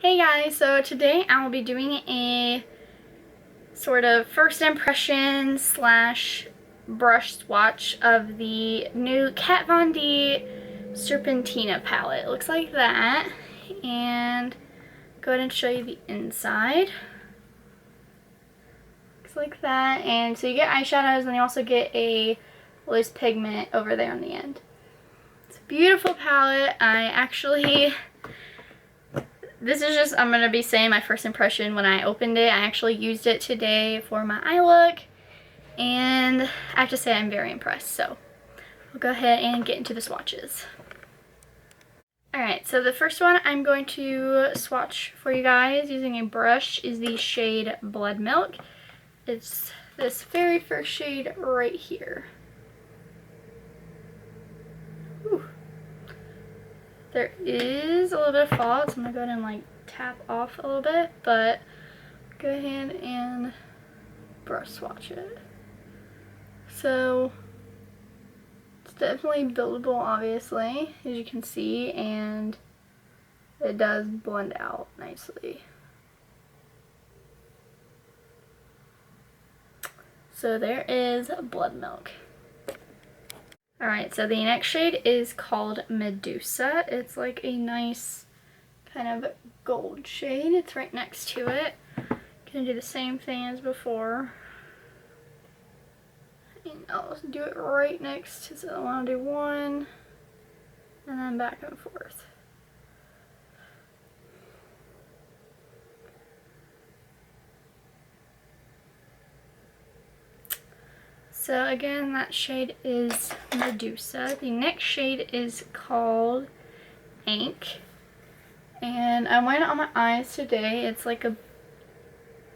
Hey guys, so today I will be doing a sort of first impression slash brush swatch of the new Kat Von D Serpentina palette. It looks like that, and go ahead and show you the inside. Looks like that, and so you get eyeshadows and you also get a loose pigment over there on the end. It's a beautiful palette. This is just, I'm going to be saying my first impression when I opened it. I actually used it today for my eye look, and I have to say I'm very impressed. So we'll go ahead and get into the swatches. Alright, so the first one I'm going to swatch for you guys using a brush is the shade Blood Milk. It's this very first shade right here. Whew. There is a little bit of fallout, so I'm going to go ahead and like tap off a little bit, but go ahead and brush swatch it. So it's definitely buildable, obviously, as you can see, and it does blend out nicely. So there is Blood Milk. Alright, so the next shade is called Medusa. It's like a nice kind of gold shade. It's right next to it. Gonna do the same thing as before. And I'll do it right next to, so I want to do one and then back and forth. So again, that shade is Medusa. The next shade is called Ink. And I'm wearing it on my eyes today. It's like a,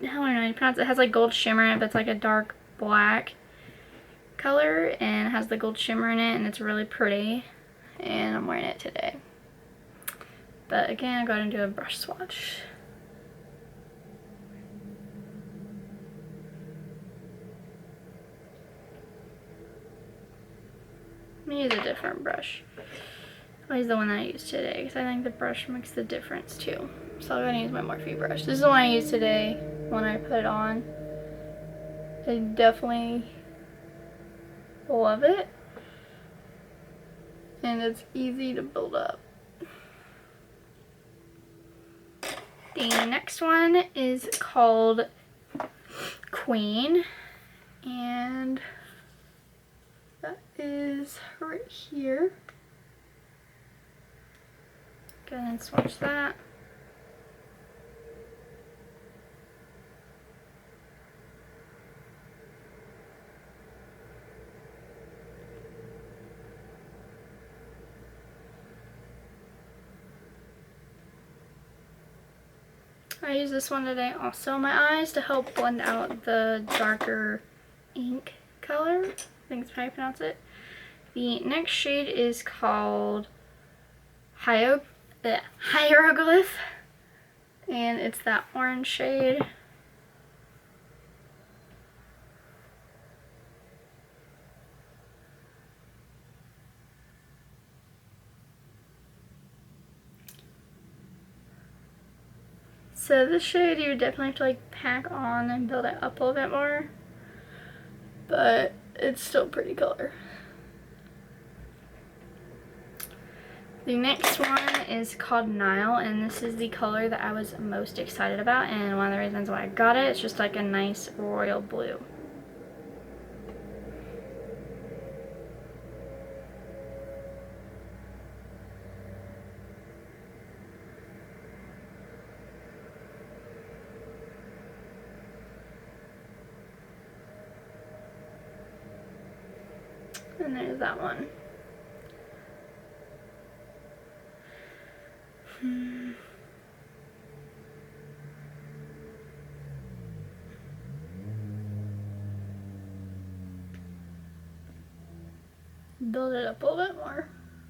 I don't know how you pronounce it. It has like gold shimmer in it, but it's like a dark black color and it has the gold shimmer in it, and it's really pretty. And I'm wearing it today. But again, I'll go ahead and do a brush swatch. I'm going to use a different brush. I'll use the one that I used today because I think the brush makes the difference too. So I'll go ahead and use my Morphe brush. This is the one I used today when I put it on. I definitely love it. And it's easy to build up. The next one is called Queen. And that is right here. Go ahead and swatch that. I use this one today also on my eyes to help blend out the darker ink color. I think that's how you pronounce it. The next shade is called Hieroglyph, and it's that orange shade. So this shade you would definitely have to like pack on and build it up a little bit more, but it's still a pretty color. The next one is called Nile, and this is the color that I was most excited about, and one of the reasons why I got it. It's just like a nice royal blue. And there's that one. Build it up a little bit more,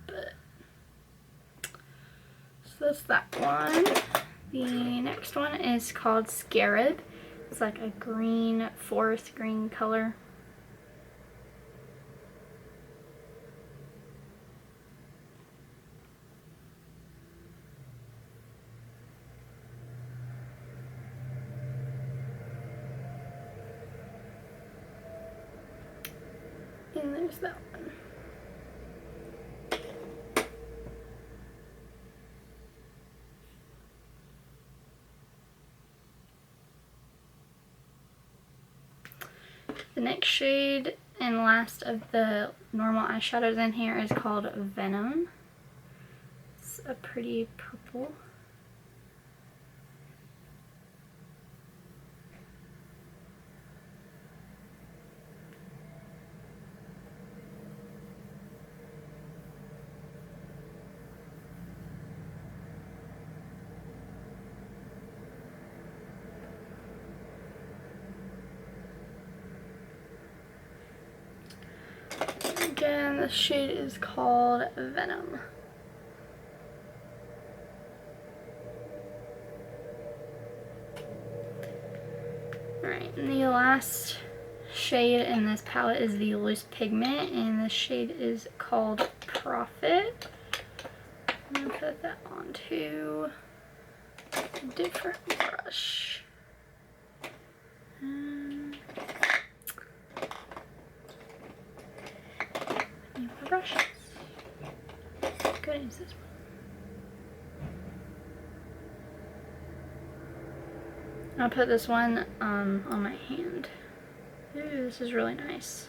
but so that's that one. The next one is called Scarab. It's like a green, forest green color. There's that one. The next shade and last of the normal eyeshadows in here is called Venom. It's a pretty purple. Again, the shade is called Venom. Alright, and the last shade in this palette is the loose pigment, and the shade is called Profit. I'm going to put that onto a different brush. Brushes. Good, use this one. I'll put this one on my hand. Ooh, this is really nice.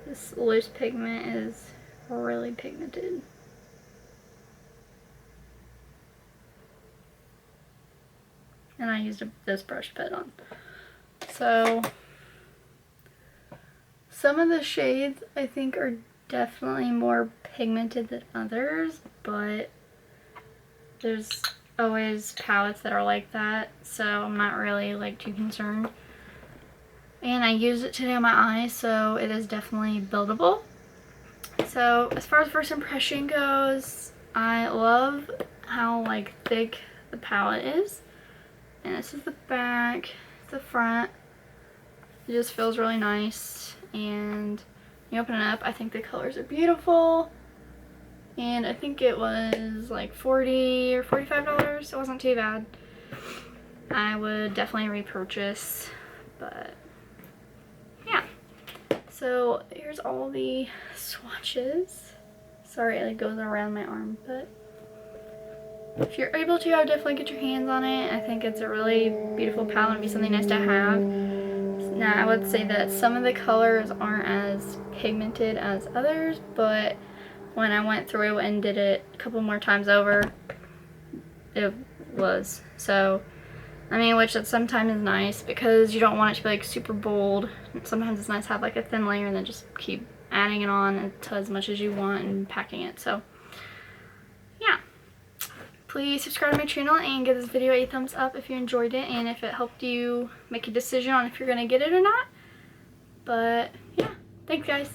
This loose pigment is really pigmented. And I used this brush to put on. So some of the shades I think are definitely more pigmented than others, but there's always palettes that are like that, so I'm not really like too concerned. And I used it today on my eyes, so it is definitely buildable. So as far as first impression goes, I love how like thick the palette is. And this is the back, the front. It just feels really nice, and you open it up, I think the colors are beautiful, and I think it was like $40 or $45, so it wasn't too bad. I would definitely repurchase, but yeah. So here's all the swatches. Sorry it goes around my arm, but if you're able to, I would definitely get your hands on it. I think it's a really beautiful palette and be something nice to have. Now, I would say that some of the colors aren't as pigmented as others, but when I went through and did it a couple more times over, it was. So, I mean, which sometimes is nice because you don't want it to be like super bold. Sometimes it's nice to have like a thin layer and then just keep adding it on until as much as you want and packing it. So, yeah. Please subscribe to my channel and give this video a thumbs up if you enjoyed it and if it helped you make a decision on if you're going to get it or not. But yeah, thanks guys.